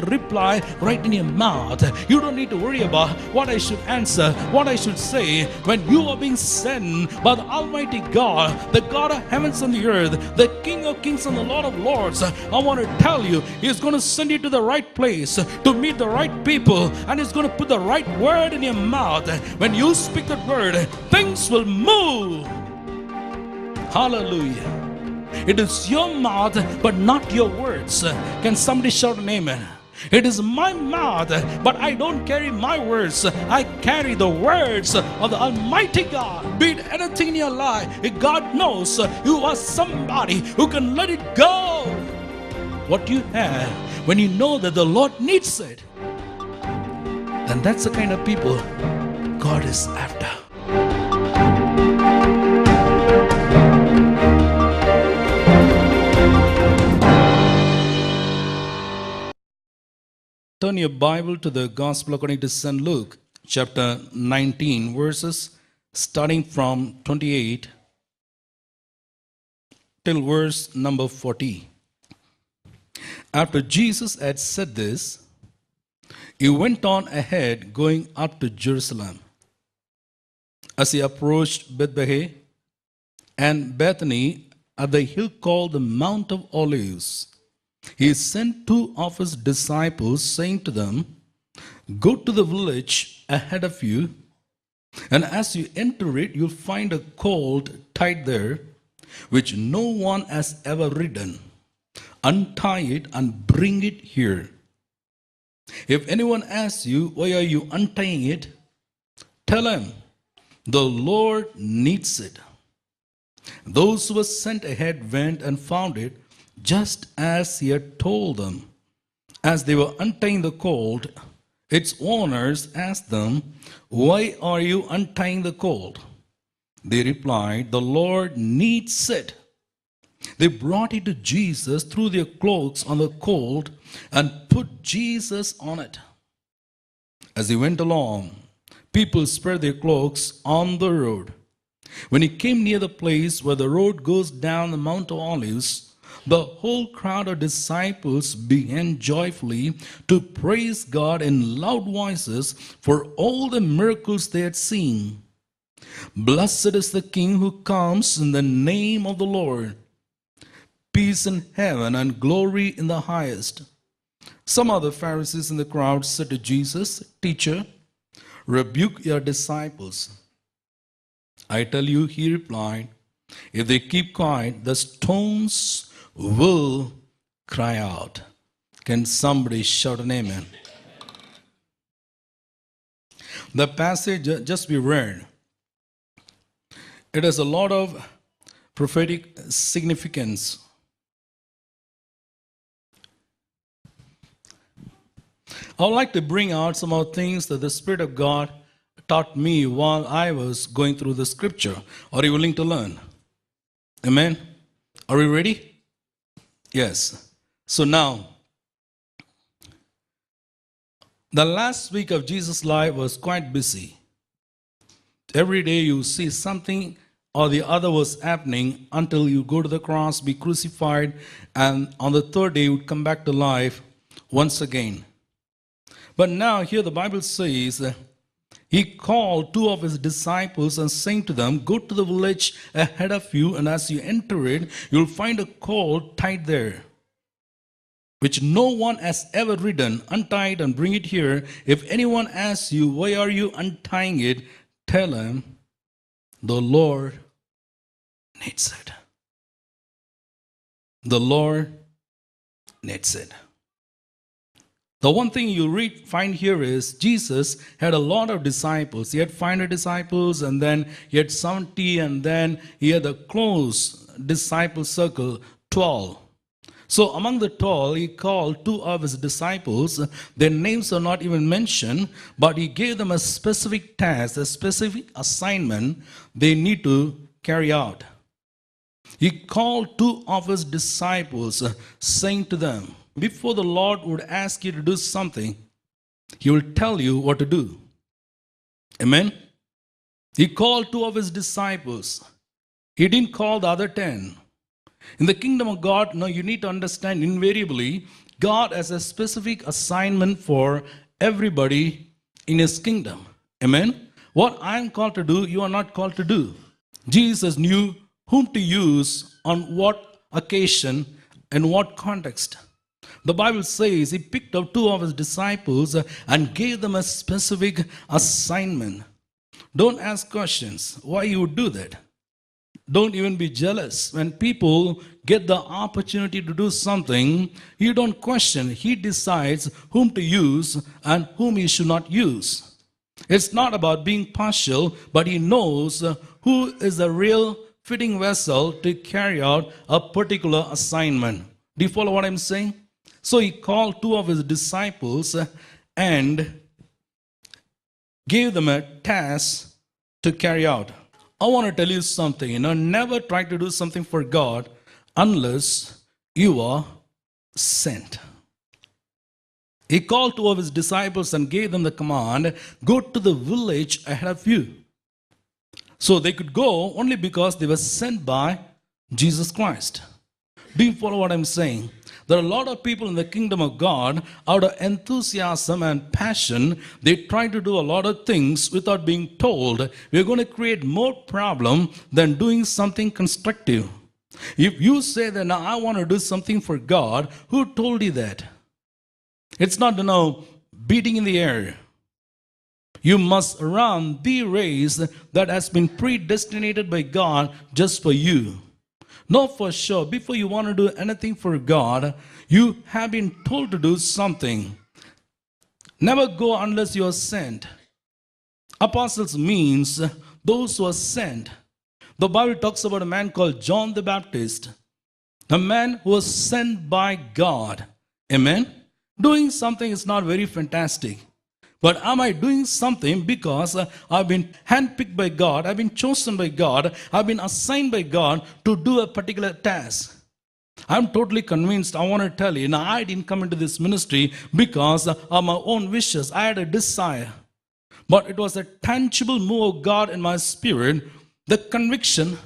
the reply right in your mouth. You don't need to worry about what I should answer, what I should say. When you are being sent by the Almighty God, the God of heavens and the earth, the King of kings and the Lord of lords, I want to tell you, He's going to send you to the right place to meet the right people, and He's going to put the right word in your mouth. When you speak that word, things will move. Hallelujah. It is your mouth, but not your words. Can somebody shout an amen? It is my mouth, but I don't carry my words. I carry the words of the Almighty God. Be it anything in your life, if God knows you are somebody who can let it go. What you have, when you know that the Lord needs it, then that's the kind of people God is after. Turn your Bible to the Gospel according to St. Luke, chapter 19, verses starting from 28 till verse number 40. After Jesus had said this, He went on ahead, going up to Jerusalem. As He approached Bethphage and Bethany at the hill called the Mount of Olives, He sent two of His disciples, saying to them, Go to the village ahead of you, and as you enter it, you'll find a colt tied there, which no one has ever ridden. Untie it and bring it here. If anyone asks you, Why are you untying it? Tell him, the Lord needs it. Those who were sent ahead went and found it, just as He had told them. As they were untying the colt, its owners asked them, Why are you untying the colt? They replied, The Lord needs it. They brought it to Jesus, threw their cloaks on the colt, and put Jesus on it. As He went along, people spread their cloaks on the road. When He came near the place where the road goes down the Mount of Olives, the whole crowd of disciples began joyfully to praise God in loud voices for all the miracles they had seen. Blessed is the King who comes in the name of the Lord. Peace in heaven and glory in the highest. Some of the Pharisees in the crowd said to Jesus, Teacher, rebuke your disciples. I tell you, He replied, if they keep quiet, the stones will cry out. Can somebody shout an amen? The passage just we read, it has a lot of prophetic significance. I would like to bring out some of the things that the Spirit of God taught me while I was going through the scripture. Are you willing to learn? Amen? Are we ready? Yes. So now, the last week of Jesus' life was quite busy. Every day you see something or the other was happening until you go to the cross, be crucified, and on the third day you would come back to life once again. But now here the Bible says, He called two of His disciples and saying to them, Go to the village ahead of you, and as you enter it, you'll find a colt tied there, which no one has ever ridden. Untie it and bring it here. If anyone asks you, Why are you untying it? Tell him, the Lord needs it. The Lord needs it. The one thing you find here is Jesus had a lot of disciples. He had 500 disciples, and then He had 70, and then He had a close disciple circle, 12. So among the 12, He called two of His disciples. Their names are not even mentioned, but He gave them a specific task, a specific assignment they need to carry out. He called two of His disciples, saying to them, before the Lord would ask you to do something, He will tell you what to do. Amen? He called two of His disciples. He didn't call the other 10. In the kingdom of God, now you need to understand, invariably, God has a specific assignment for everybody in his kingdom. Amen. What I am called to do, you are not called to do. Jesus knew whom to use on what occasion and what context. The Bible says he picked up two of his disciples and gave them a specific assignment. Don't ask questions why you would do that. Don't even be jealous. When people get the opportunity to do something, you don't question. He decides whom to use and whom he should not use. It's not about being partial, but he knows who is a real fitting vessel to carry out a particular assignment. Do you follow what I'm saying? So he called two of his disciples and gave them a task to carry out. I want to tell you something, never try to do something for God unless you are sent. He called two of his disciples and gave them the command, go to the village ahead of you. So they could go only because they were sent by Jesus Christ. Do you follow what I'm saying? There are a lot of people in the kingdom of God, out of enthusiasm and passion, they try to do a lot of things without being told. We're going to create more problem than doing something constructive. If you say that, now I want to do something for God, who told you that? It's not, beating in the air. You must run the race that has been predestinated by God just for you. Know for sure, before you want to do anything for God, you have been told to do something. Never go unless you are sent. Apostles means those who are sent. The Bible talks about a man called John the Baptist, a man who was sent by God. Amen? Doing something is not very fantastic. But am I doing something because I've been handpicked by God, I've been chosen by God, I've been assigned by God to do a particular task? I'm totally convinced, I want to tell you, I didn't come into this ministry because of my own wishes. I had a desire. But it was a tangible move of God in my spirit, the conviction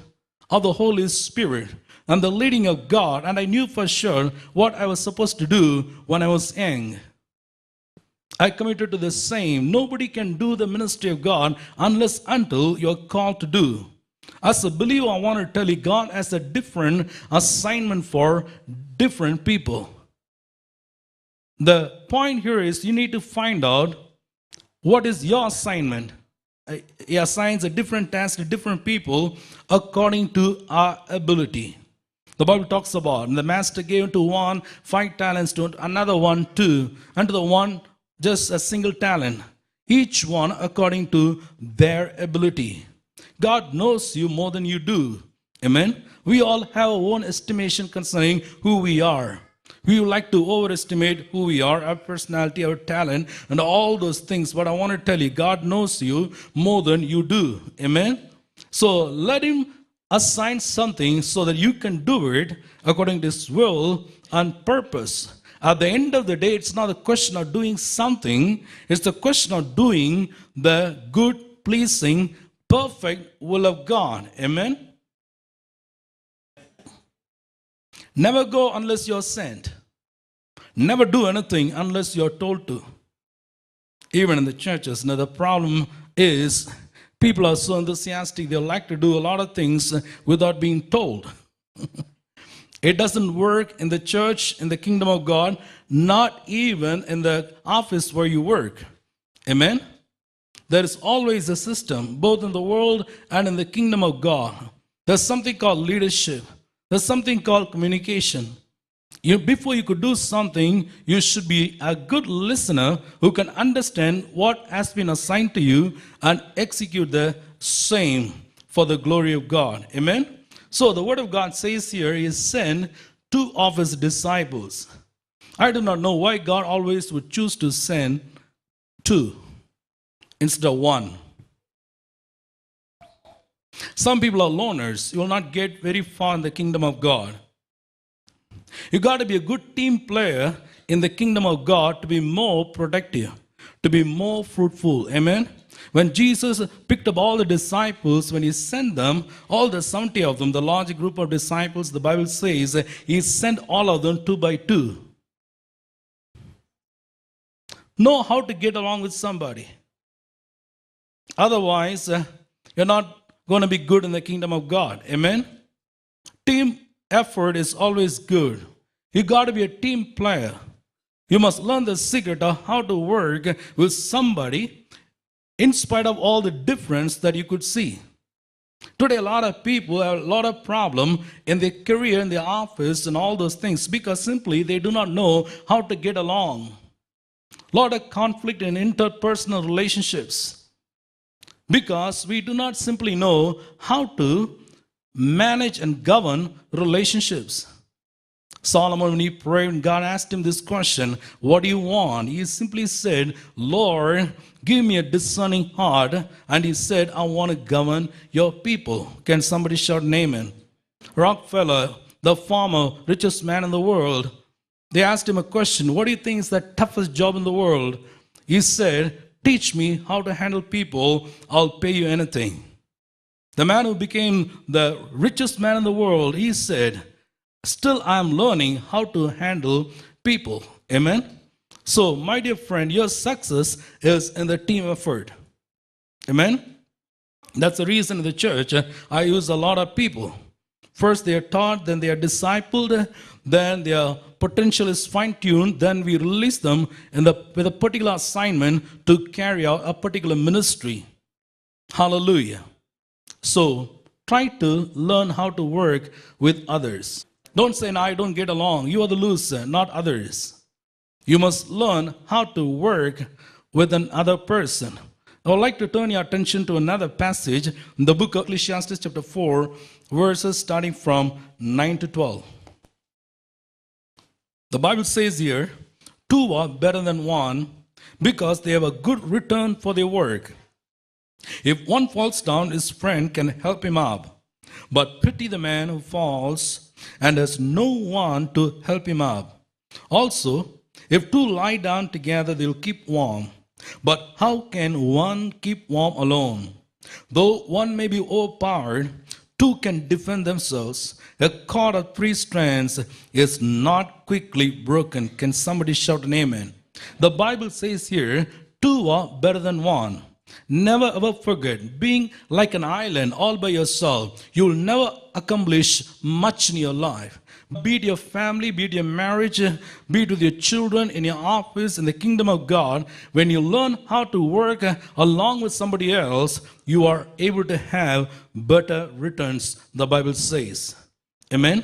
of the Holy Spirit and the leading of God. And I knew for sure what I was supposed to do when I was young. I committed to the same. Nobody can do the ministry of God unless until you're called to do. As a believer, I want to tell you, God has a different assignment for different people. The point here is you need to find out what is your assignment. He assigns a different task to different people according to our ability. The Bible talks about the master gave to one 5 talents, to another one 2, and to the one just a single talent, each one according to their ability. God knows you more than you do. Amen. We all have our own estimation concerning who we are. We like to overestimate who we are, our personality, our talent, and all those things. But I want to tell you, God knows you more than you do. Amen. So let him assign something so that you can do it according to his will and purpose. At the end of the day, it's not a question of doing something. It's the question of doing the good, pleasing, perfect will of God. Amen? Never go unless you're sent. Never do anything unless you're told to. Even in the churches. Now the problem is people are so enthusiastic. They like to do a lot of things without being told. It doesn't work in the church, in the kingdom of God, not even in the office where you work. Amen? There is always a system, both in the world and in the kingdom of God. There's something called leadership. There's something called communication. Before you could do something, you should be a good listener who can understand what has been assigned to you and execute the same for the glory of God. Amen? So the word of God says here, he sent 2 of his disciples. I do not know why God always would choose to send 2 instead of 1. Some people are loners. You will not get very far in the kingdom of God. You got to be a good team player in the kingdom of God to be more productive, to be more fruitful. Amen? When Jesus picked up all the disciples, when he sent them, all the 70 of them, the large group of disciples, the Bible says he sent all of them 2 by 2. Know how to get along with somebody. Otherwise, you're not going to be good in the kingdom of God. Amen? Team effort is always good. You got to be a team player. You must learn the secret of how to work with somebody in spite of all the difference that you could see. Today, a lot of people have a lot of problem in their career, in their office, and all those things because simply they do not know how to get along. A lot of conflict in interpersonal relationships because we do not simply know how to manage and govern relationships. Solomon, when he prayed, and God asked him this question, what do you want? He simply said, Lord, give me a discerning heart. And he said, I want to govern your people. Can somebody shout amen? Rockefeller, the farmer, richest man in the world, they asked him a question, what do you think is the toughest job in the world? He said, teach me how to handle people, I'll pay you anything. The man who became the richest man in the world, he said, still I am learning how to handle people. Amen? So, my dear friend, your success is in the team effort. Amen? That's the reason in the church I use a lot of people. First they are taught, then they are discipled, then their potential is fine-tuned, then we release them with a particular assignment to carry out a particular ministry. Hallelujah. So, try to learn how to work with others. Don't say, no, I don't get along. You are the loser, not others. You must learn how to work with another person. I would like to turn your attention to another passage in the book of Ecclesiastes chapter 4, verses starting from 9 to 12. The Bible says here, two are better than one because they have a good return for their work. If one falls down, his friend can help him up. But pity the man who falls and has no one to help him up. Also, if two lie down together, they'll keep warm. But how can one keep warm alone? Though one may be overpowered, two can defend themselves. A cord of 3 strands is not quickly broken. Can somebody shout an amen? The Bible says here, two are better than one. Never ever forget, being like an island all by yourself, you'll never accomplish much in your life. Be it your family, be it your marriage, be it with your children, in your office, in the kingdom of God. When you learn how to work along with somebody else, you are able to have better returns, the Bible says. Amen?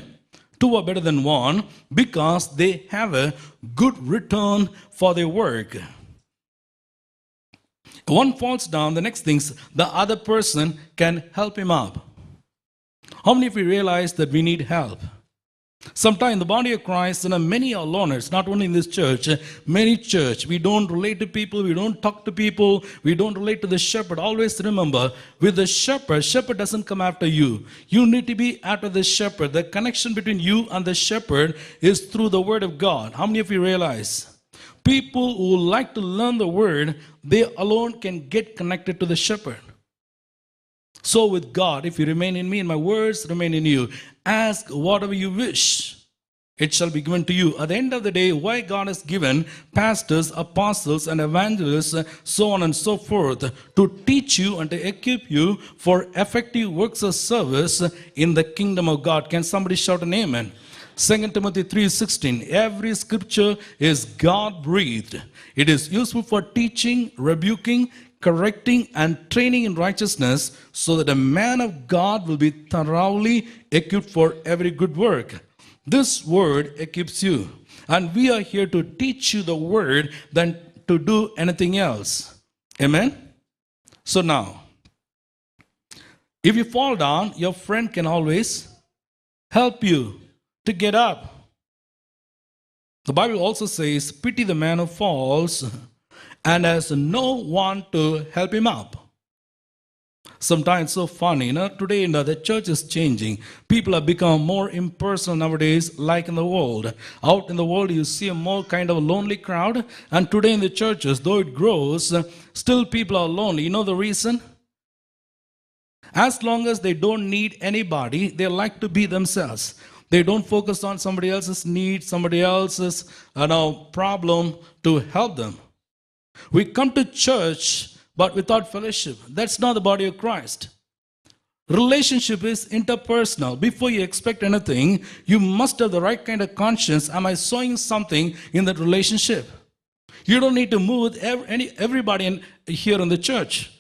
Two are better than one because they have a good return for their work. One falls down, the next thing, the other person can help him up. How many of you realize that we need help? Sometimes in the body of Christ, many are loners, not only in this church, many church. We don't relate to people, we don't talk to people, we don't relate to the shepherd. Always remember, with the shepherd doesn't come after you. You need to be after the shepherd. The connection between you and the shepherd is through the word of God. How many of you realize? People who like to learn the word, they alone can get connected to the shepherd. So with God, if you remain in me and my words remain in you, ask whatever you wish, it shall be given to you. At the end of the day, why God has given pastors, apostles, and evangelists, so on and so forth, to teach you and to equip you for effective works of service in the kingdom of God. Can somebody shout an amen? 2 Timothy 3:16, every scripture is God-breathed. It is useful for teaching, rebuking, correcting, and training in righteousness, so that a man of God will be thoroughly equipped for every good work. This word equips you. And we are here to teach you the word than to do anything else. Amen? So now, if you fall down, your friend can always help you to get up. The Bible also says, pity the man who falls and has no one to help him up. Sometimes it's so funny, today the church is changing. People have become more impersonal nowadays, like in the world. Out in the world, you see a more kind of a lonely crowd. And today in the churches, though it grows, still people are lonely. You know the reason? As long as they don't need anybody, they like to be themselves. They don't focus on somebody else's need, somebody else's problem to help them. We come to church but without fellowship. That's not the body of Christ. Relationship is interpersonal. Before you expect anything, you must have the right kind of conscience. Am I sowing something in that relationship? You don't need to move with everybody here in the church.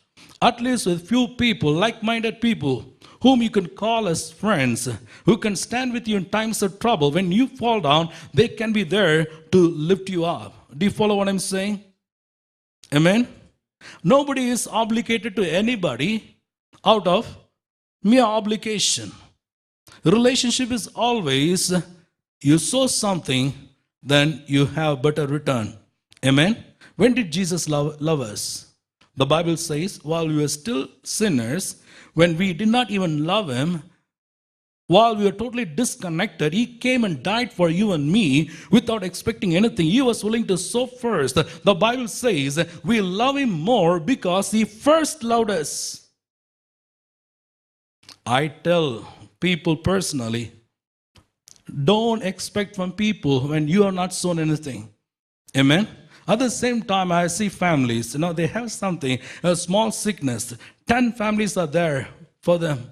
At least with few people, like-minded people, whom you can call as friends, who can stand with you in times of trouble. When you fall down, they can be there to lift you up. Do you follow what I'm saying? Amen? Nobody is obligated to anybody out of mere obligation. Relationship is always, you sow something, then you have better return. Amen? When did Jesus love us? The Bible says, while we were still sinners, when we did not even love Him, while we were totally disconnected, He came and died for you and me without expecting anything. He was willing to sow first. The Bible says we love Him more because He first loved us. I tell people personally, don't expect from people when you are not sown anything. Amen? At the same time, I see families, they have something, a small sickness. 10 families are there for them.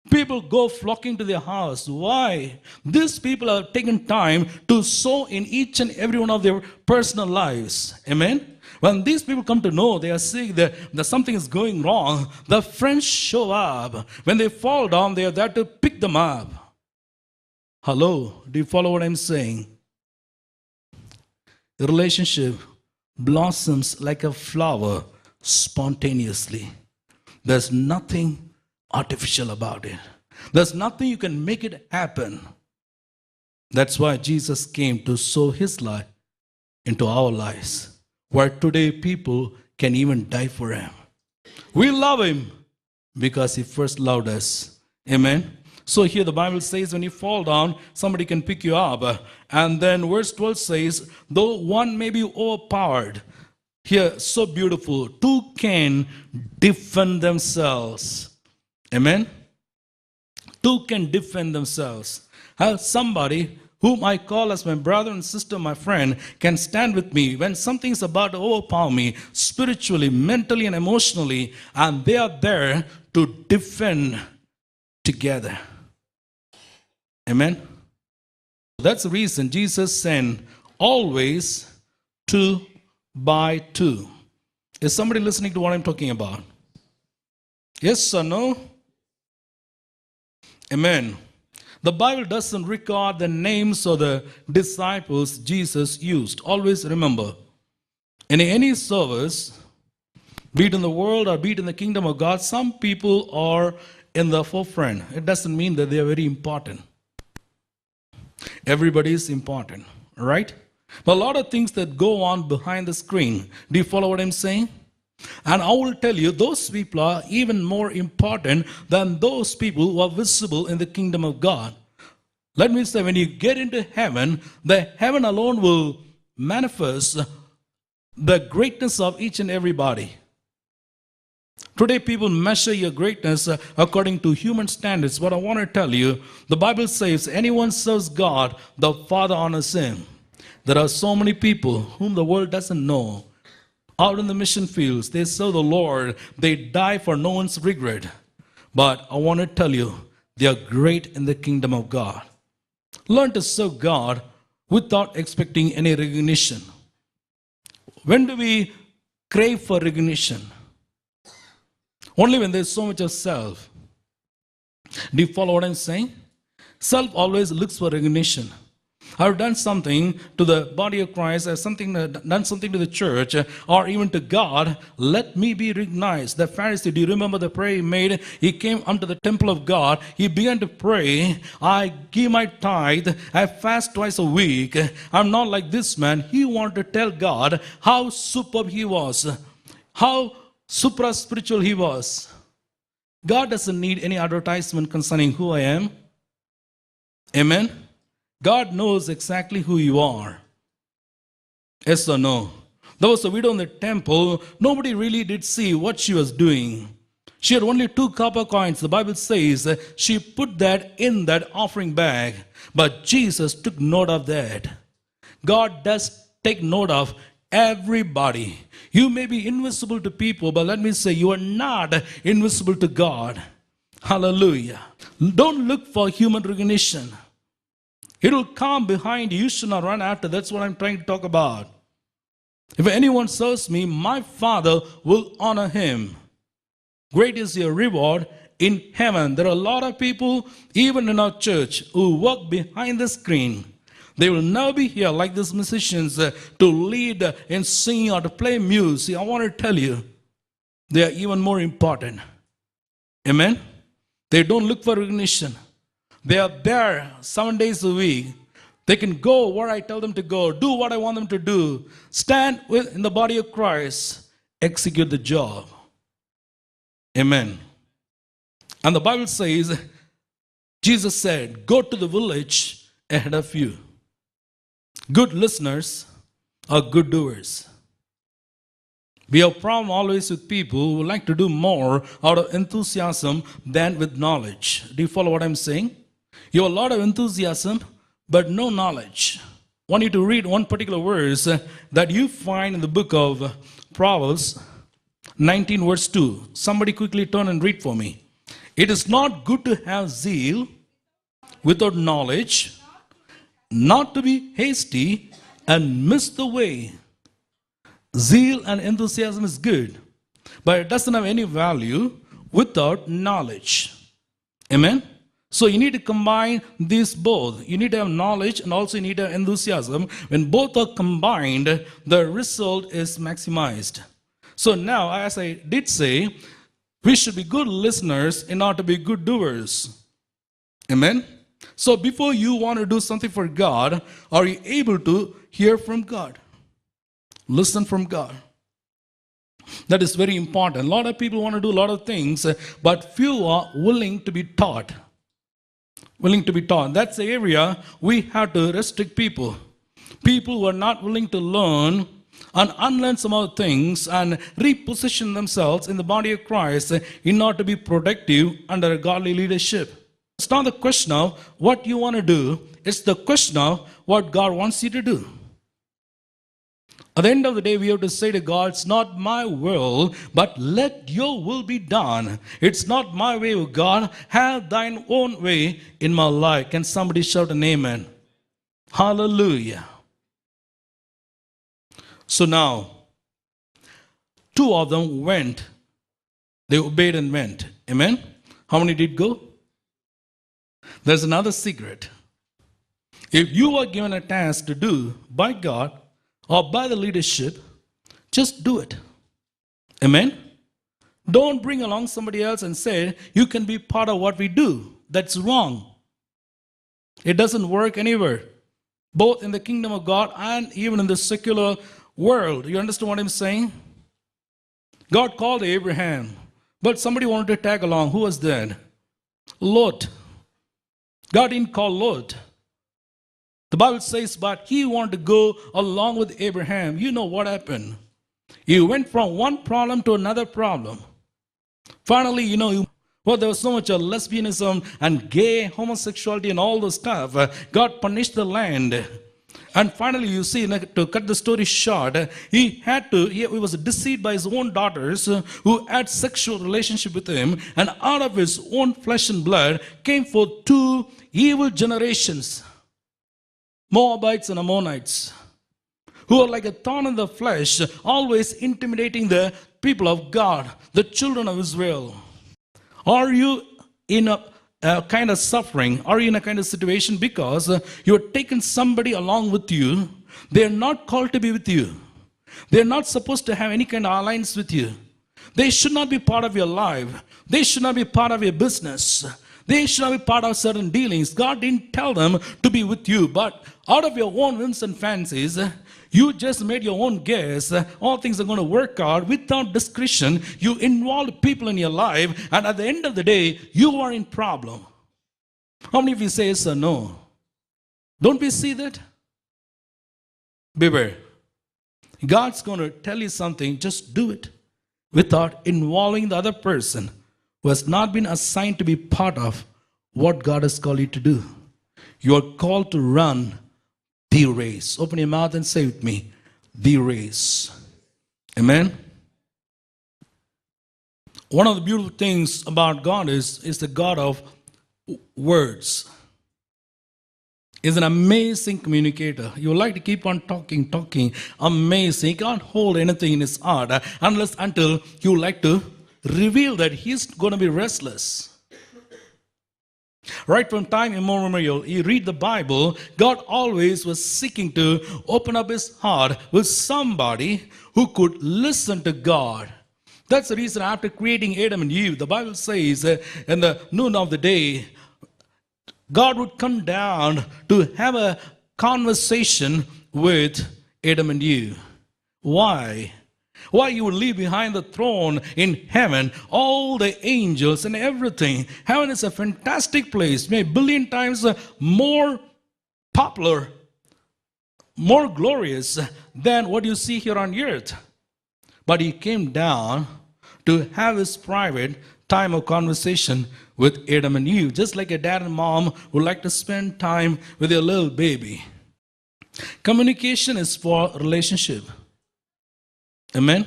People go flocking to their house. Why? These people are taking time to sow in each and every one of their personal lives. Amen? When these people come to know, they are seeing that something is going wrong, the friends show up. When they fall down, they are there to pick them up. Hello? Do you follow what I'm saying? The relationship blossoms like a flower spontaneously. There's nothing artificial about it. There's nothing you can make it happen. That's why Jesus came to sow His life into our lives, where today people can even die for Him. We love Him because He first loved us. Amen? So here the Bible says when you fall down, somebody can pick you up. And then verse 12 says, though one may be overpowered, here, so beautiful, two can defend themselves. Amen? Two can defend themselves. Somebody whom I call as my brother and sister, my friend, can stand with me when something's about to overpower me, spiritually, mentally, and emotionally, and they are there to defend together. Amen? That's the reason Jesus sent always 2 by 2. Is somebody listening to what I'm talking about? Yes or no? Amen. The Bible doesn't record the names of the disciples Jesus used. Always remember, in any service, be it in the world or be it in the kingdom of God, some people are in the forefront. It doesn't mean that they are very important. Everybody is important, right? But a lot of things that go on behind the screen. Do you follow what I'm saying? And I will tell you, those people are even more important than those people who are visible in the kingdom of God. Let me say, when you get into heaven, the heaven alone will manifest the greatness of each and everybody. Today, people measure your greatness according to human standards. But I want to tell you, the Bible says, anyone serves God, the Father honors him. There are so many people whom the world doesn't know. Out in the mission fields, they serve the Lord. They die for no one's regret. But I want to tell you, they are great in the kingdom of God. Learn to serve God without expecting any recognition. When do we crave for recognition? Only when there's so much of self. Do you follow what I'm saying? Self always looks for recognition. I've done something to the body of Christ, I've done something to the church, or even to God. Let me be recognized. The Pharisee, do you remember the prayer he made? He came unto the temple of God. He began to pray, I give my tithe, I fast twice a week. I'm not like this man. He wanted to tell God how superb he was, how supra-spiritual he was. God doesn't need any advertisement concerning who I am. Amen? God knows exactly who you are. Yes or no? There was a widow in the temple. Nobody really did see what she was doing. She had only 2 copper coins. The Bible says she put that in that offering bag. But Jesus took note of that. God does take note of Everybody. You may be invisible to people, but let me say, you are not invisible to God. Hallelujah. Don't look for human recognition. It will come behind you. You should not run after. That's what I'm trying to talk about. If anyone serves me, my Father will honor him. Great is your reward in heaven. There are a lot of people, even in our church, who work behind the screen. They will never be here like these musicians to lead in singing or to play music. I want to tell you, they are even more important. Amen? They don't look for recognition. They are there 7 days a week. They can go where I tell them to go, do what I want them to do, stand in the body of Christ, execute the job. Amen. And the Bible says, Jesus said, go to the village ahead of you. Good listeners are good doers. We have a problem always with people who like to do more out of enthusiasm than with knowledge. Do you follow what I'm saying? You have a lot of enthusiasm, but no knowledge. I want you to read one particular verse that you find in the book of Proverbs 19 verse 2. Somebody quickly turn and read for me. It is not good to have zeal without knowledge, not to be hasty and miss the way. Zeal and enthusiasm is good, but it doesn't have any value without knowledge. Amen? So you need to combine these both. You need to have knowledge and also you need to have enthusiasm. When both are combined, the result is maximized. So now, as I did say, we should be good listeners in order to be good doers. Amen? So before you want to do something for God, are you able to hear from God? Listen from God. That is very important. A lot of people want to do a lot of things, but few are willing to be taught. Willing to be taught. That's the area we have to restrict people. People who are not willing to learn and unlearn some other things and reposition themselves in the body of Christ in order to be productive under a godly leadership. It's not the question of what you want to do. It's the question of what God wants you to do. At the end of the day, we have to say to God, it's not my will, but let your will be done. It's not my way, O God. Have thine own way in my life. Can somebody shout an amen? Hallelujah. So now, two of them went. They obeyed and went. Amen? How many did go? There's another secret. If you are given a task to do by God or by the leadership, just do it. Amen? Don't bring along somebody else and say, you can be part of what we do. That's wrong. It doesn't work anywhere, both in the kingdom of God and even in the secular world. You understand what I'm saying? God called Abraham, but somebody wanted to tag along. Who was that? Lot. God didn't call Lot. The Bible says, but he wanted to go along with Abraham. You know what happened? He went from one problem to another problem. Finally, there was so much of lesbianism and gay homosexuality and all the stuff. God punished the land. And finally, you see, to cut the story short, he was deceived by his own daughters who had sexual relationship with him. And out of his own flesh and blood came forth two evil generations. Moabites and Ammonites, who are like a thorn in the flesh, always intimidating the people of God, the children of Israel. Are you in a kind of suffering? Are you in a kind of situation because you are taking somebody along with you? They are not called to be with you. They are not supposed to have any kind of alliance with you. They should not be part of your life. They should not be part of your business. They should not be part of certain dealings. God didn't tell them to be with you, but out of your own whims and fancies, you just made your own guess. All things are going to work out without discretion. You involve people in your life, and at the end of the day, you are in problem. How many of you say yes or no? Don't we see that? Beware. God's going to tell you something, just do it without involving the other person who has not been assigned to be part of what God has called you to do. You are called to run the race. Open your mouth and say with me, the race. Amen. One of the beautiful things about God is the God of words. Is an amazing communicator. You like to keep on talking. Amazing. He can't hold anything in his heart until you like to reveal that he's going to be restless. Right from time immemorial, you read the Bible, God always was seeking to open up his heart with somebody who could listen to God. That's the reason after creating Adam and Eve, the Bible says in the noon of the day, God would come down to have a conversation with Adam and Eve. Why? Why he would leave behind the throne in heaven, all the angels and everything. Heaven is a fantastic place, maybe a billion times more popular, more glorious than what you see here on earth. But he came down to have his private time of conversation with Adam and Eve, just like a dad and mom would like to spend time with their little baby. Communication is for relationship. Amen.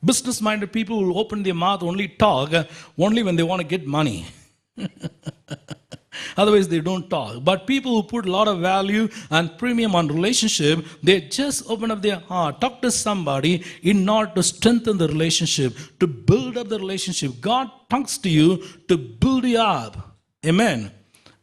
Business-minded people will open their mouth, only talk, only when they want to get money. Otherwise, they don't talk. But people who put a lot of value and premium on relationship, they just open up their heart, talk to somebody in order to strengthen the relationship, to build up the relationship. God talks to you to build you up. Amen.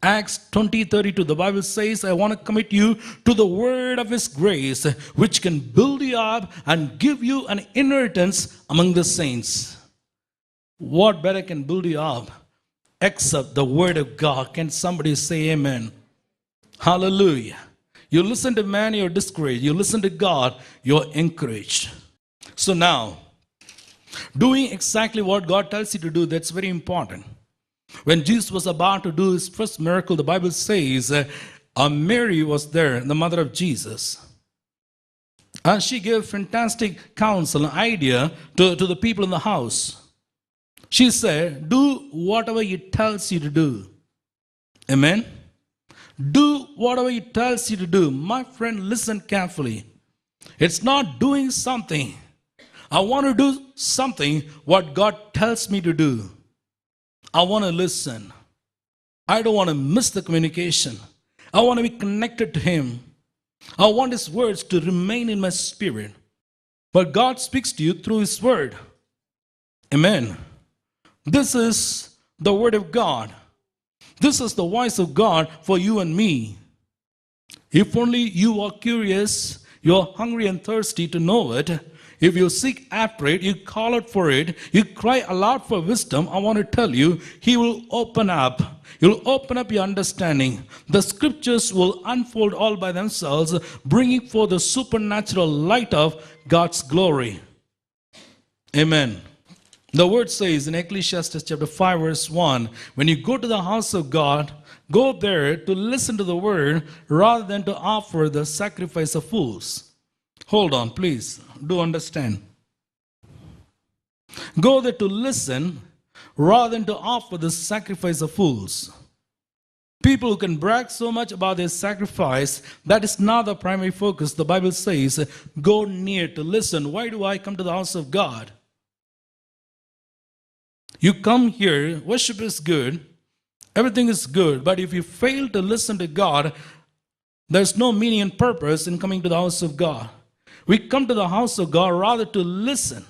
Acts 20:32, the Bible says, I want to commit you to the word of his grace, which can build you up and give you an inheritance among the saints. What better can build you up except the word of God? Can somebody say amen? Hallelujah. You listen to man, you're discouraged. You listen to God, you're encouraged. So now, doing exactly what God tells you to do, that's very important. When Jesus was about to do his first miracle, the Bible says Mary was there, the mother of Jesus. And she gave fantastic counsel and idea to the people in the house. She said, do whatever he tells you to do. Amen. Do whatever he tells you to do. My friend, listen carefully. It's not doing something. I want to do something what God tells me to do. I want to listen. I don't want to miss the communication. I want to be connected to him. I want his words to remain in my spirit. But God speaks to you through his word. Amen. This is the word of God. This is the voice of God for you and me. If only you are curious, you're hungry and thirsty to know it. If you seek after it, you call out for it, you cry aloud for wisdom, I want to tell you, he will open up. He'll open up your understanding. The scriptures will unfold all by themselves, bringing forth the supernatural light of God's glory. Amen. The word says in Ecclesiastes chapter 5 verse 1, when you go to the house of God, go there to listen to the word rather than to offer the sacrifice of fools. Hold on, please. Do understand. Go there to listen rather than to offer the sacrifice of fools. People who can brag so much about their sacrifice, that is not the primary focus. The Bible says, go near to listen. Why do I come to the house of God? You come here, worship is good, everything is good, but if you fail to listen to God, there's no meaning and purpose in coming to the house of God. We come to the house of God rather to listen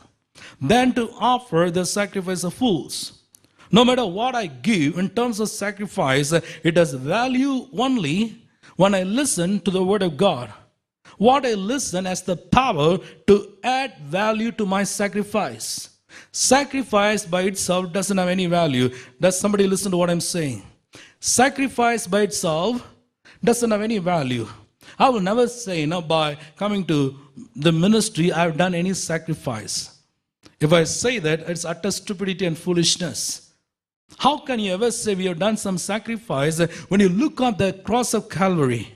than to offer the sacrifice of fools. No matter what I give in terms of sacrifice, it has value only when I listen to the word of God. What I listen has the power to add value to my sacrifice. Sacrifice by itself doesn't have any value. Does somebody listen to what I'm saying? Sacrifice by itself doesn't have any value. I will never say, by coming to the ministry, I've done any sacrifice. If I say that, it's utter stupidity and foolishness. How can you ever say we have done some sacrifice when you look at the cross of Calvary?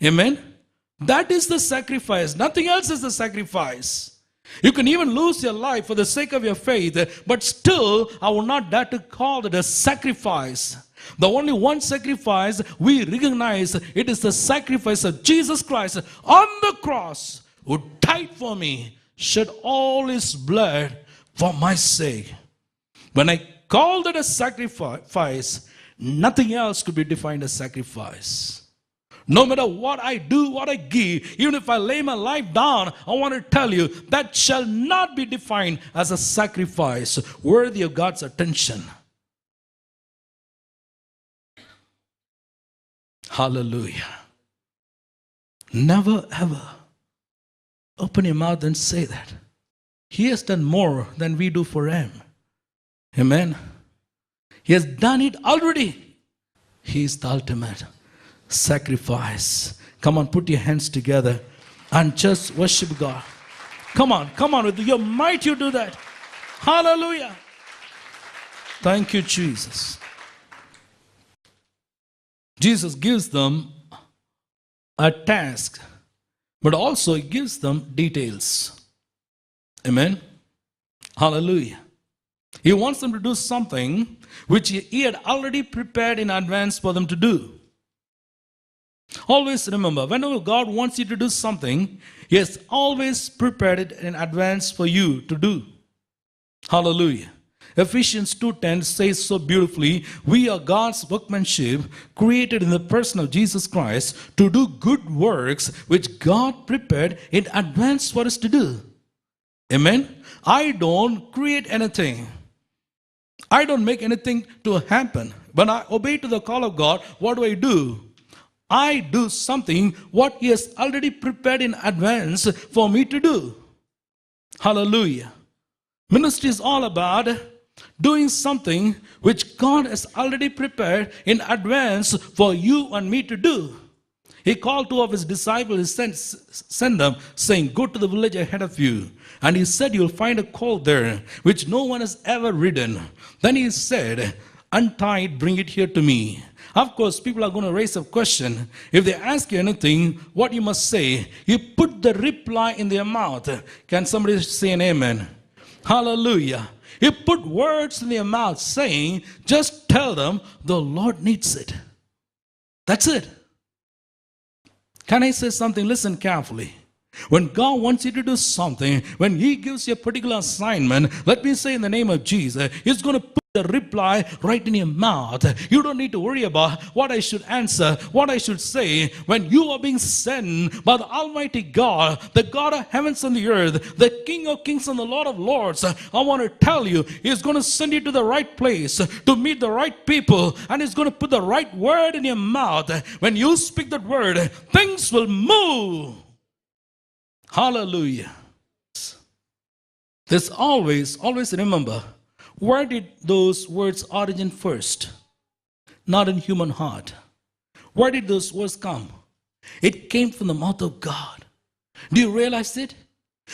Amen? That is the sacrifice. Nothing else is the sacrifice. You can even lose your life for the sake of your faith, but still, I will not dare to call it a sacrifice. The only one sacrifice we recognize, it is the sacrifice of Jesus Christ on the cross, who died for me, shed all his blood for my sake. When I called it a sacrifice, nothing else could be defined as sacrifice. No matter what I do, what I give, even if I lay my life down, I want to tell you that shall not be defined as a sacrifice worthy of God's attention. Hallelujah. Never ever open your mouth and say that. He has done more than we do for him. Amen. He has done it already. He is the ultimate sacrifice. Come on, put your hands together and just worship God. Come on, with your might you do that. Hallelujah. Thank you, Jesus. Jesus gives them a task, but also he gives them details. Amen. Hallelujah. He wants them to do something which he had already prepared in advance for them to do. Always remember, whenever God wants you to do something, he has always prepared it in advance for you to do. Hallelujah. Ephesians 2:10 says so beautifully, we are God's workmanship, created in the person of Jesus Christ to do good works which God prepared in advance for us to do. Amen. I don't create anything. I don't make anything to happen. When I obey to the call of God, what do? I do something what he has already prepared in advance for me to do. Hallelujah. Ministry is all about doing something which God has already prepared in advance for you and me to do. He called two of his disciples, he sent them, saying, go to the village ahead of you. And he said, you'll find a colt there, which no one has ever ridden. Then he said, untie it, bring it here to me. Of course, people are going to raise a question. If they ask you anything, what you must say, you put the reply in their mouth. Can somebody say an amen? Hallelujah. You put words in their mouth saying, just tell them the Lord needs it. That's it. Can I say something? Listen carefully. When God wants you to do something, when he gives you a particular assignment, let me say in the name of Jesus, he's going to put the reply right in your mouth. You don't need to worry about what I should answer, what I should say. When you are being sent by the Almighty God, the God of heavens and the earth, the King of kings and the Lord of lords, I want to tell you, he's going to send you to the right place to meet the right people, and he's going to put the right word in your mouth. When you speak that word, things will move. Hallelujah. There's always remember, where did those words origin first? Not in human heart. Where did those words come? It came from the mouth of God. Do you realize it?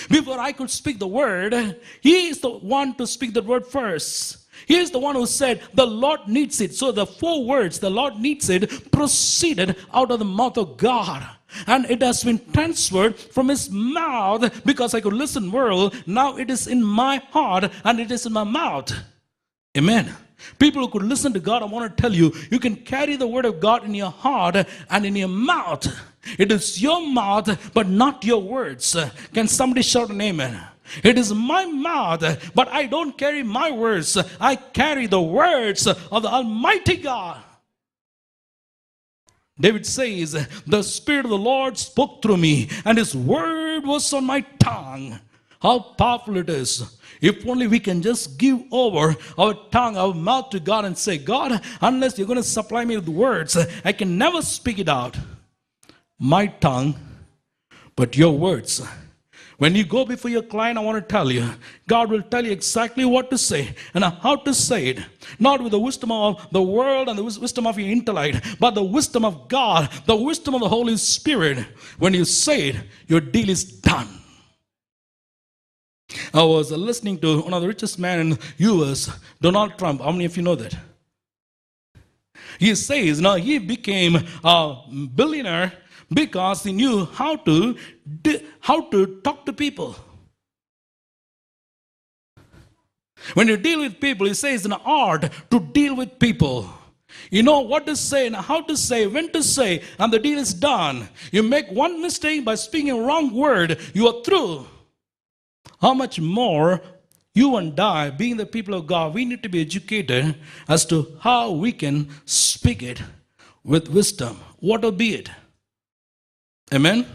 Before I could speak the word, he is the one to speak the word first. He is the one who said, the Lord needs it. So the 4 words, the Lord needs it, proceeded out of the mouth of God. And it has been transferred from his mouth, because I could listen well. Now it is in my heart and it is in my mouth. Amen. People who could listen to God, I want to tell you, you can carry the word of God in your heart and in your mouth. It is your mouth, but not your words. Can somebody shout an amen? It is my mouth, but I don't carry my words. I carry the words of the Almighty God. David says, the Spirit of the Lord spoke through me, and his word was on my tongue. How powerful it is. If only we can just give over our tongue, our mouth to God and say, God, unless you're going to supply me with words, I can never speak it out. My tongue, but your words. When you go before your client, I want to tell you, God will tell you exactly what to say and how to say it. Not with the wisdom of the world and the wisdom of your intellect, but the wisdom of God, the wisdom of the Holy Spirit. When you say it, your deal is done. I was listening to one of the richest men in the U.S., Donald Trump. How many of you know that? He says, now he became a billionaire because he knew how to talk to people. When you deal with people, he says it's an art to deal with people. You know what to say and how to say, when to say, and the deal is done. You make one mistake by speaking a wrong word, you are through. How much more you and I, being the people of God, we need to be educated as to how we can speak it with wisdom, whatever be it. Amen?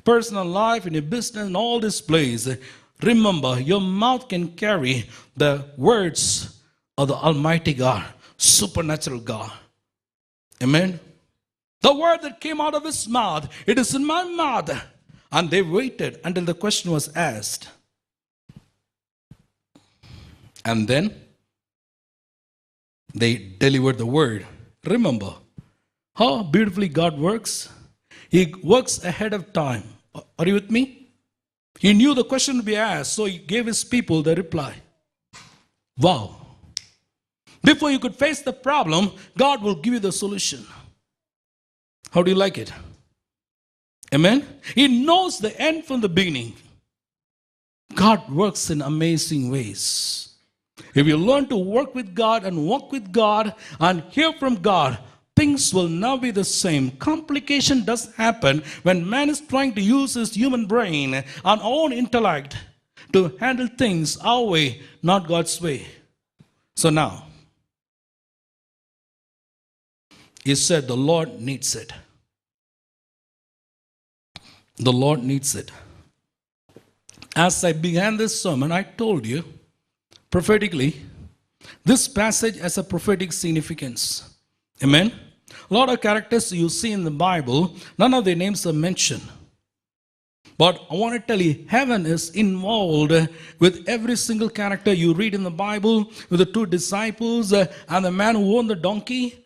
Personal life, in your business, in all this place, remember, your mouth can carry the words of the Almighty God, supernatural God. Amen? The word that came out of his mouth, it is in my mouth. And they waited until the question was asked. And then they delivered the word. Remember how beautifully God works? He works ahead of time. Are you with me? He knew the question would be asked, so he gave his people the reply. Wow. Before you could face the problem, God will give you the solution. How do you like it? Amen? He knows the end from the beginning. God works in amazing ways. If you learn to work with God and walk with God and hear from God, things will now be the same. Complication does happen when man is trying to use his human brain and own intellect to handle things our way, not God's way. So now, he said the Lord needs it. The Lord needs it. As I began this sermon, I told you, prophetically, this passage has a prophetic significance. Amen? A lot of characters you see in the Bible, none of their names are mentioned. But I want to tell you, heaven is involved with every single character you read in the Bible, with the two disciples and the man who owned the donkey,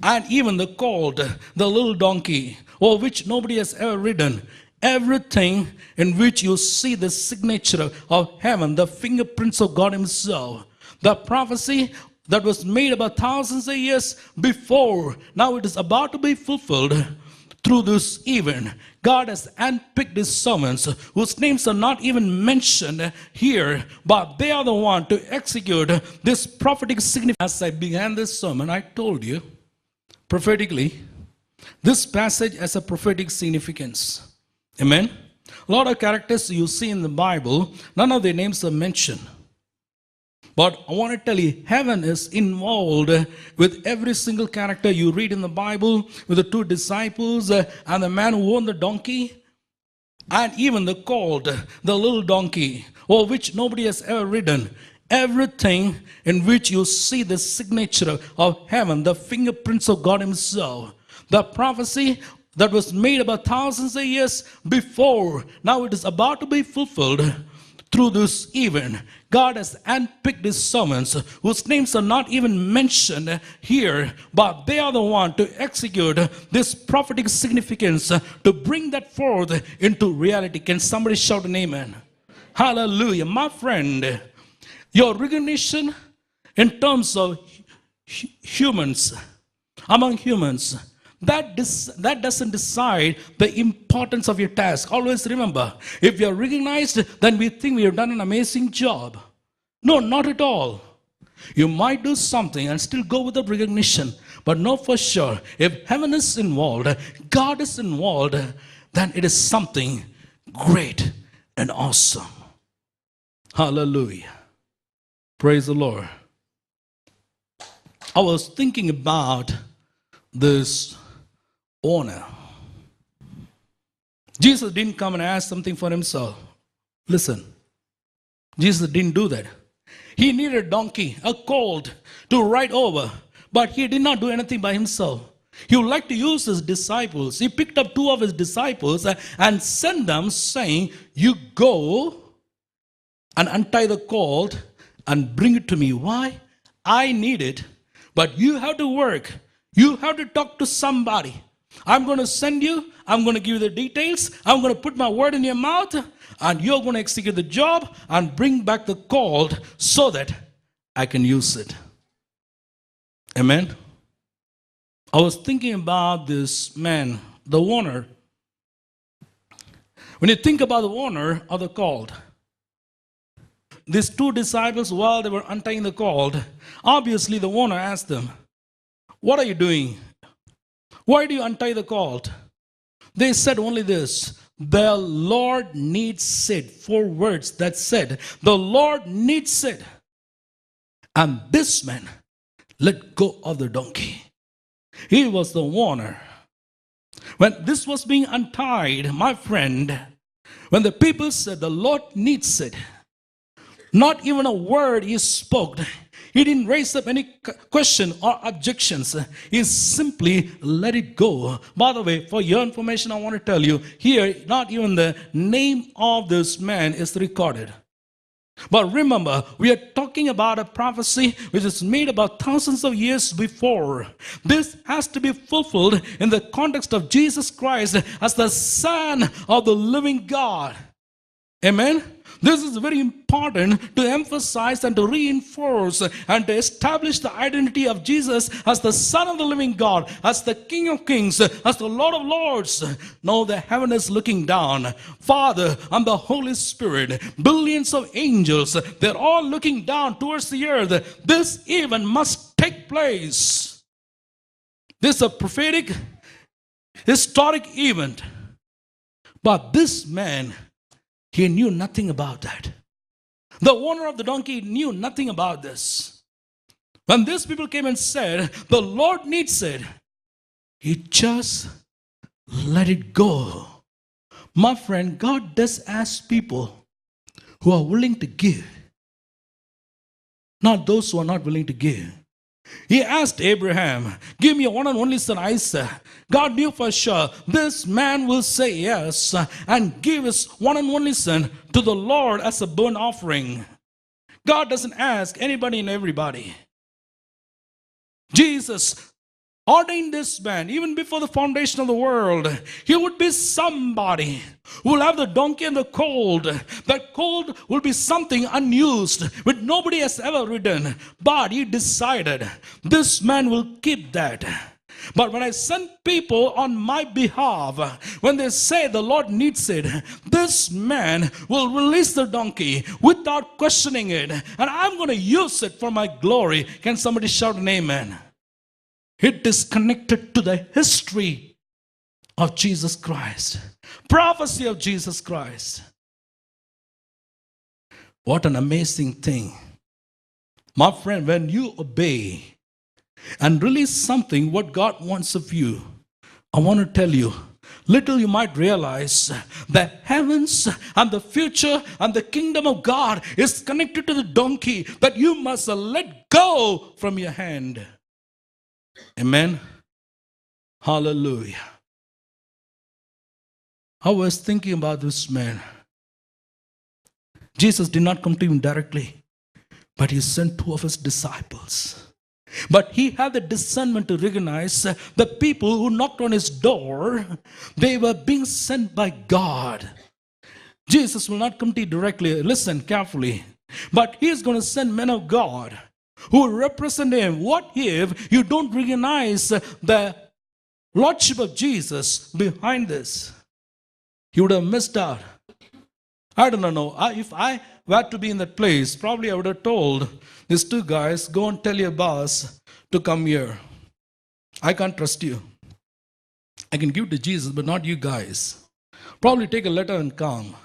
and even the colt, the little donkey, over which nobody has ever ridden. Everything in which you see the signature of heaven, the fingerprints of God himself. The prophecy that was made about thousands of years before, now it is about to be fulfilled through this event. God has handpicked his servants whose names are not even mentioned here, but they are the one to execute this prophetic significance. As I began this sermon, I told you, prophetically, this passage has a prophetic significance. Amen? A lot of characters you see in the Bible, none of their names are mentioned. But I want to tell you, heaven is involved with every single character you read in the Bible, with the two disciples and the man who owned the donkey, and even the colt, the little donkey, over which nobody has ever ridden. Everything in which you see the signature of heaven, the fingerprints of God himself. The prophecy that was made about thousands of years before, now it is about to be fulfilled through this event. God has handpicked his servants whose names are not even mentioned here, but they are the one to execute this prophetic significance to bring that forth into reality. Can somebody shout an amen? Hallelujah. My friend, your recognition in terms of humans, among humans, that doesn't decide the importance of your task. Always remember, if you're recognized, then we think we have done an amazing job. No, not at all. You might do something and still go without recognition, but know for sure, if heaven is involved, God is involved, then it is something great and awesome. Hallelujah. Praise the Lord. I was thinking about this owner. Jesus didn't come and ask something for himself. Listen, Jesus didn't do that. He needed a donkey, a colt to ride over, but he did not do anything by himself. He would like to use his disciples. He picked up two of his disciples and sent them saying, you go and untie the colt and bring it to me. Why? I need it, but you have to work. You have to talk to somebody. I'm going to send you. I'm going to give you the details. I'm going to put my word in your mouth, and you're going to execute the job and bring back the colt so that I can use it. Amen? I was thinking about this man, the owner. When you think about the owner of the colt, these two disciples, while they were untying the colt, obviously the owner asked them, What are you doing? Why do you untie the colt? They said only this: the Lord needs it. 4 words that said, the Lord needs it. And this man let go of the donkey. He was the warner. When this was being untied, my friend, when the people said the Lord needs it, not even a word he spoke. He didn't raise up any question or objections. He simply let it go. By the way, for your information, I want to tell you, here, not even the name of this man is recorded. But remember, we are talking about a prophecy which is made about thousands of years before. This has to be fulfilled in the context of Jesus Christ as the Son of the living God. Amen? This is very important to emphasize and to reinforce and to establish the identity of Jesus as the Son of the living God, as the King of Kings, as the Lord of Lords. Now the heaven is looking down. Father and the Holy Spirit, billions of angels, they're all looking down towards the earth. This event must take place. This is a prophetic, historic event. But this man, he knew nothing about that. The owner of the donkey knew nothing about this. When these people came and said, the Lord needs it, he just let it go. My friend, God does ask people who are willing to give, not those who are not willing to give. He asked Abraham, give me a one and only son Isaac. God knew for sure this man will say yes and give his one and only son to the Lord as a burnt offering. God doesn't ask anybody and everybody. Jesus ordained this man even before the foundation of the world. He would be somebody who will have the donkey and the colt. That colt will be something unused, which nobody has ever ridden. But he decided this man will keep that. But when I send people on my behalf, when they say the Lord needs it, this man will release the donkey without questioning it. And I'm going to use it for my glory. Can somebody shout an amen? It is connected to the history of Jesus Christ. Prophecy of Jesus Christ. What an amazing thing. My friend, when you obey and release something what God wants of you, I want to tell you, little you might realize that heavens and the future and the kingdom of God is connected to the donkey that you must let go from your hand. Amen. Hallelujah. I was thinking about this man. Jesus did not come to him directly, but he sent 2 of his disciples. But he had the discernment to recognize the people who knocked on his door, they were being sent by God. Jesus will not come to you directly. Listen carefully. But he is going to send men of God who will represent him. What if you don't recognize the lordship of Jesus behind this? You would have missed out. I don't know. If I were to be in that place, probably I would have told these 2 guys, go and tell your boss to come here. I can't trust you. I can give to Jesus, but not you guys. Probably take a letter and come.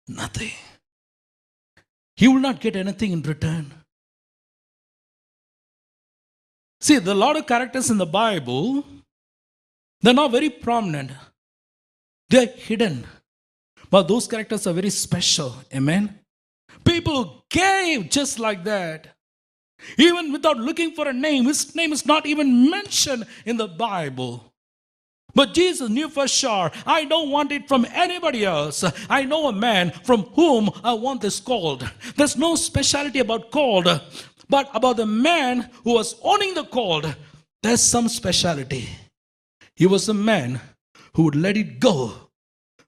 Nothing. He will not get anything in return. See, there are a lot of characters in the Bible, they're not very prominent. They're hidden. But those characters are very special. Amen? People who gave just like that. Even without looking for a name. His name is not even mentioned in the Bible. But Jesus knew for sure, I don't want it from anybody else. I know a man from whom I want this colt. There's no specialty about colt. But about the man who was owning the colt, there's some specialty. He was a man who would let it go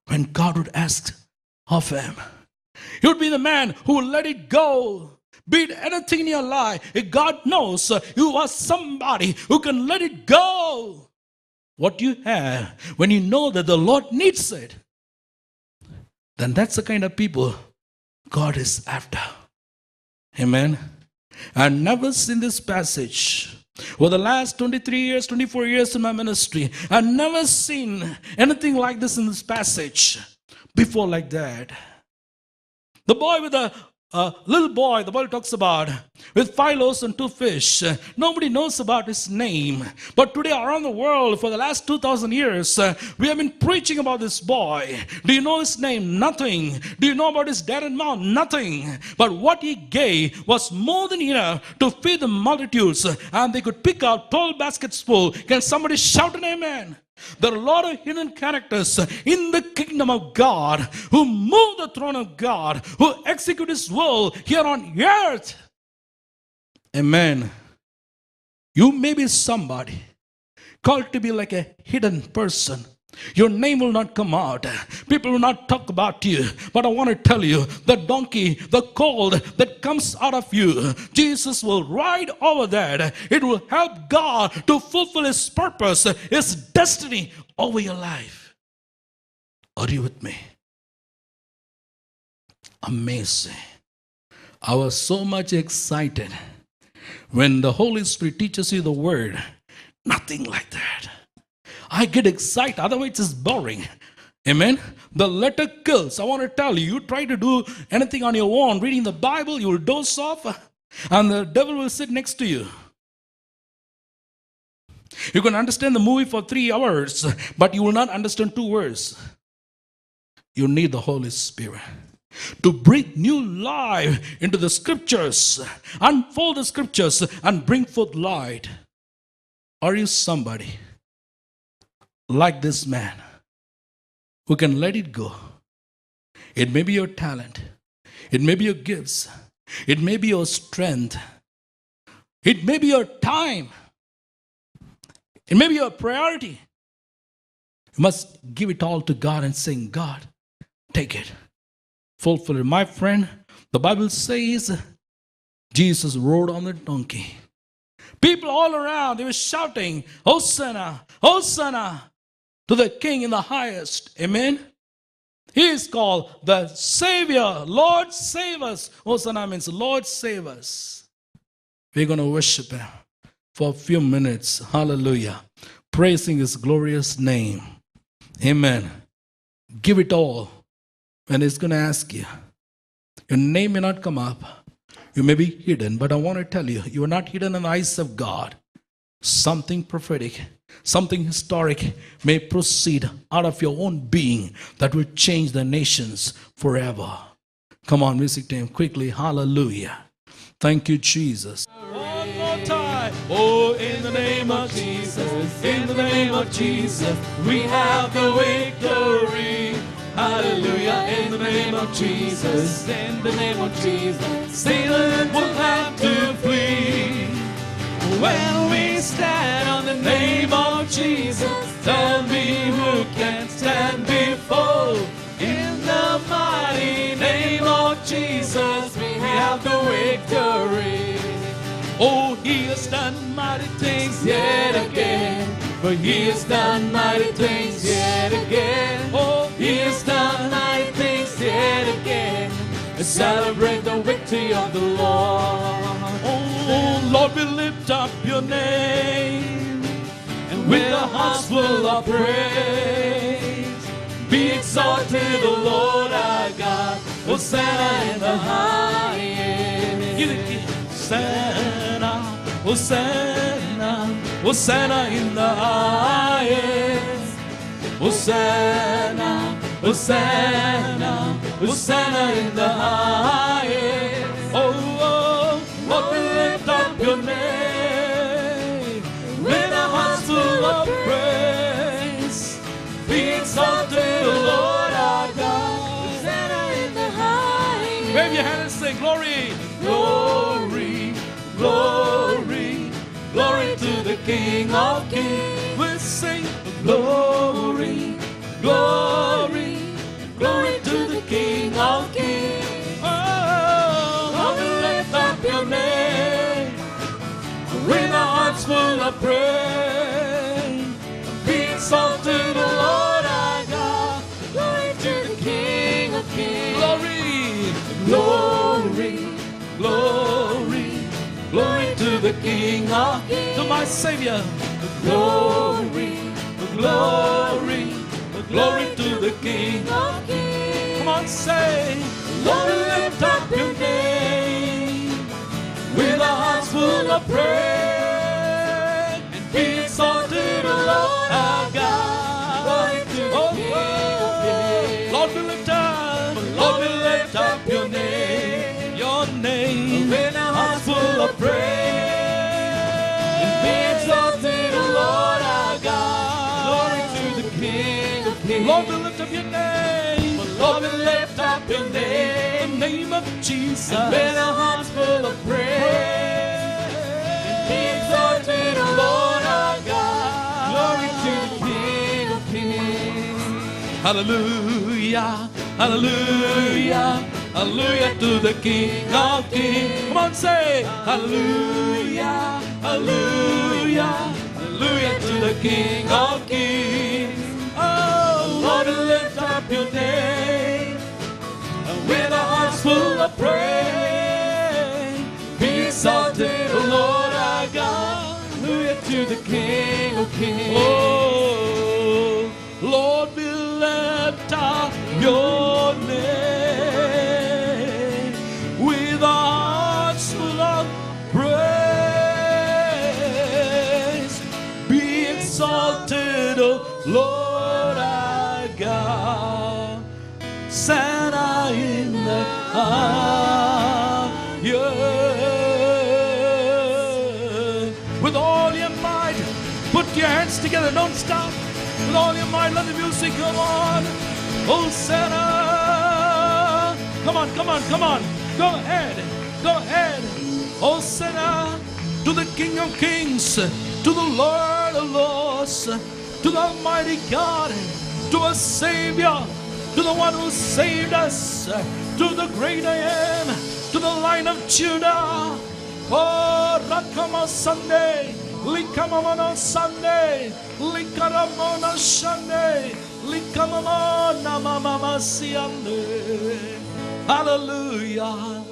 when God would ask of him. He would be the man who would let it go. Be it anything in your life, if God knows you are somebody who can let it go. What you have, when you know that the Lord needs it, then that's the kind of people God is after. Amen. And never in this passage, For the last 23 years, 24 years in my ministry, I've never seen anything like this in this passage before like that. The boy with the little boy, the Bible talks about, with 5 loaves and 2 fish. Nobody knows about his name. But today around the world, for the last 2,000 years, we have been preaching about this boy. Do you know his name? Nothing. Do you know about his dad and mom? Nothing. But what he gave was more than enough to feed the multitudes. And they could pick out 12 baskets full. Can somebody shout an amen? There are a lot of hidden characters in the kingdom of God who move the throne of God, who execute His will here on earth. Amen. You may be somebody called to be like a hidden person. Your name will not come out. People will not talk about you. But I want to tell you, the donkey, the colt that comes out of you, Jesus will ride over that. It will help God to fulfill His purpose, His destiny over your life. Are you with me? Amazing. I was so much excited when the Holy Spirit teaches you the word. Nothing like that. I get excited, otherwise it's boring. Amen. The letter kills. I want to tell you, you try to do anything on your own, reading the Bible, you will doze off, and the devil will sit next to you. You can understand the movie for 3 hours, but you will not understand 2 words. You need the Holy Spirit to breathe new life into the scriptures, unfold the scriptures, and bring forth light. Are you somebody like this man who can let it go? It may be your talent, it may be your gifts, it may be your strength, it may be your time, it may be your priority. You must give it all to God and saying, God, take it, fulfill it. My friend, the Bible says Jesus rode on the donkey. People all around, they were shouting, Hosanna, Hosanna to the King in the highest. Amen. He is called the Savior. Lord, save us. Hosanna means Lord, save us. We're going to worship Him for a few minutes. Hallelujah. Praising His glorious name. Amen. Give it all. And He's going to ask you. Your name may not come up. You may be hidden. But I want to tell you, you are not hidden in the eyes of God. Something prophetic, something historic may proceed out of your own being that will change the nations forever. Come on, music team, quickly. Hallelujah. Thank you, Jesus. One more time. Oh, in the name of Jesus, in the name of Jesus, we have the victory. Hallelujah. In the name of Jesus, in the name of Jesus, Satan will have to flee. When we stand on the name of Jesus, tell me who can stand before. In the mighty name of Jesus, we have the victory. Oh, He has done mighty things yet again. For He has done mighty things yet again. Oh, He has done mighty things yet again. Celebrate the victory of the Lord. Oh, Lord, we lift up Your name, and with a heart full of praise, be exalted, O Lord our God. Hosanna in the highest. Hosanna, Hosanna, Hosanna in the highest. Hosanna, Hosanna, Hosanna in the highest. Oh, Lord, we lift up Your name with a heart full of praise. Be exalted, O Lord our God. Hosanna in the highest. Wave your hand and say, glory, glory, glory, glory to the King of Kings. We sing glory, glory, glory to the King of Kings. Oh, Lord, we lift up Your name with our hearts full of praise. Be exalted, O Lord our God. Glory to the King of Kings. Glory, glory, glory, glory to the King King of Kings, to my Savior. The glory, the glory to the King of Kings. Come on, say, Lord, lift up your name with our hearts full of praise, and be exalted, O Lord our God. Glory to the King of Kings. Lord, we lift up, Lord, we lift up your name with our hearts full of praise, and be exalted, O Lord our God. Glory to the King of Kings. Lord, we lift up your name. Lord, we lift up your name, the name of Jesus, and with our hearts full of praise, and be exalted, O Lord our God. Glory to the King of Kings. Hallelujah, hallelujah, hallelujah to the King of Kings. Come on, say, hallelujah, hallelujah, hallelujah to the King of Kings. Oh, Lord, lift up your name with our hearts full of praise. Be exalted, O Lord our God. Hallelujah to the King of Kings. Oh, Lord, we lift up your name with our hearts full of praise. Be exalted, O Lord our God. Santa in the highest. With all your might, put your hands together, don't stop. With all your might, let the music come on. Hosanna. Come on, come on, come on. Go ahead, go ahead. Hosanna to the King of Kings, to the Lord of Lords, to the Almighty God, to our Savior, to the one who saved us, to the great I am, to the Lion of Judah. Oh, Rakama Sunday, Likamamana Sunday, Likaramona Sunday, Likamamana Mama Siande. Hallelujah.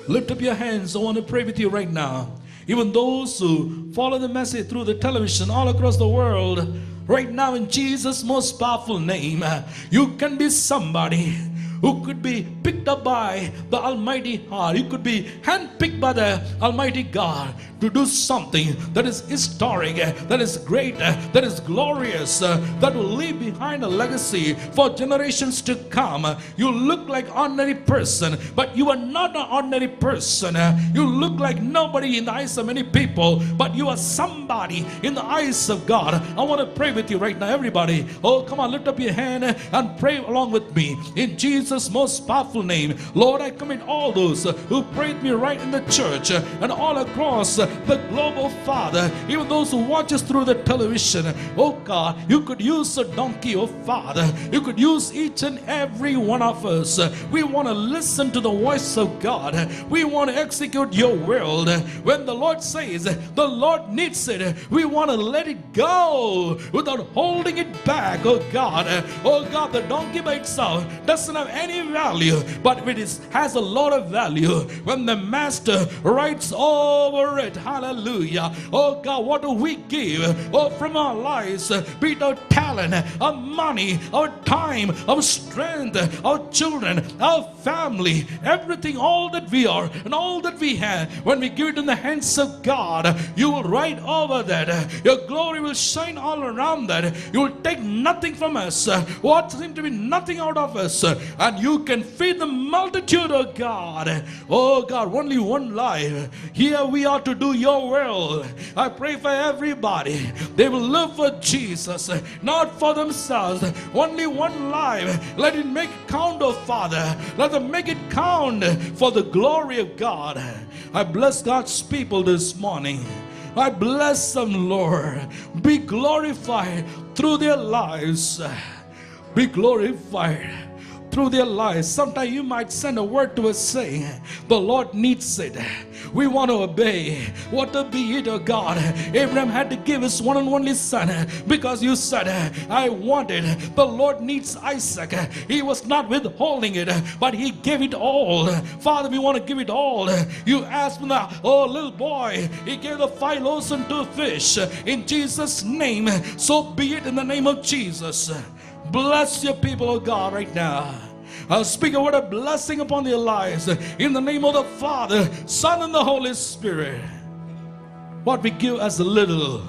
Lift up your hands. I want to pray with you right now. Even those who follow the message through the television all across the world, right now in Jesus' most powerful name, you can be somebody who could be picked up by the Almighty God. You could be handpicked by the Almighty God to do something that is historic, that is great, that is glorious, that will leave behind a legacy for generations to come. You look like an ordinary person, but you are not an ordinary person. You look like nobody in the eyes of many people, but you are somebody in the eyes of God. I want to pray with you right now, everybody. Oh, come on, lift up your hand and pray along with me. In Jesus' most powerful name, Lord, I commit all those who prayed with me right in the church and all across the global, Father, even those who watch us through the television. Oh God, you could use a donkey, oh Father. You could use each and every one of us. We want to listen to the voice of God. We want to execute your will. When the Lord says the Lord needs it, we want to let it go without holding it back. Oh God, the donkey by itself doesn't have any value, but it has a lot of value when the master rides over it. Hallelujah. Oh God, what do we give? Oh, from our lives, be it our talent, our money, our time, our strength, our children, our family, everything, all that we are and all that we have, when we give it in the hands of God, you will ride over that. Your glory will shine all around that. You will take nothing from us, what seemed to be nothing out of us, and you can feed the multitude, oh God. Oh God, only one life. Here we are to do your will. I pray for everybody. They will live for Jesus, not for themselves. Only one life. Let it make it count, oh Father. Let them make it count for the glory of God. I bless God's people this morning. I bless them, Lord. Be glorified through their lives. Be glorified through their lives. Sometimes you might send a word to us saying, the Lord needs it. We want to obey. What to be it, oh God? Abraham had to give his one and only son because you said, I want it. The Lord needs Isaac. He was not withholding it, but he gave it all. Father, we want to give it all. You asked me that, oh little boy, he gave the 5 loaves and 2 fish. In Jesus' name, so be it in the name of Jesus. Bless your people, oh God, right now. I'll speak a word of blessing upon their lives in the name of the Father, Son, and the Holy Spirit. What we give as a little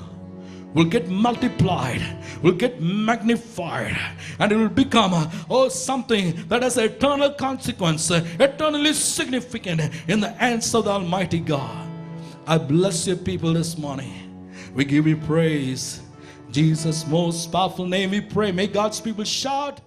will get multiplied, will get magnified, and it will become something that has eternal consequence, eternally significant in the hands of the Almighty God. I bless your people this morning. We give you praise. Jesus' most powerful name we pray. May God's people shout.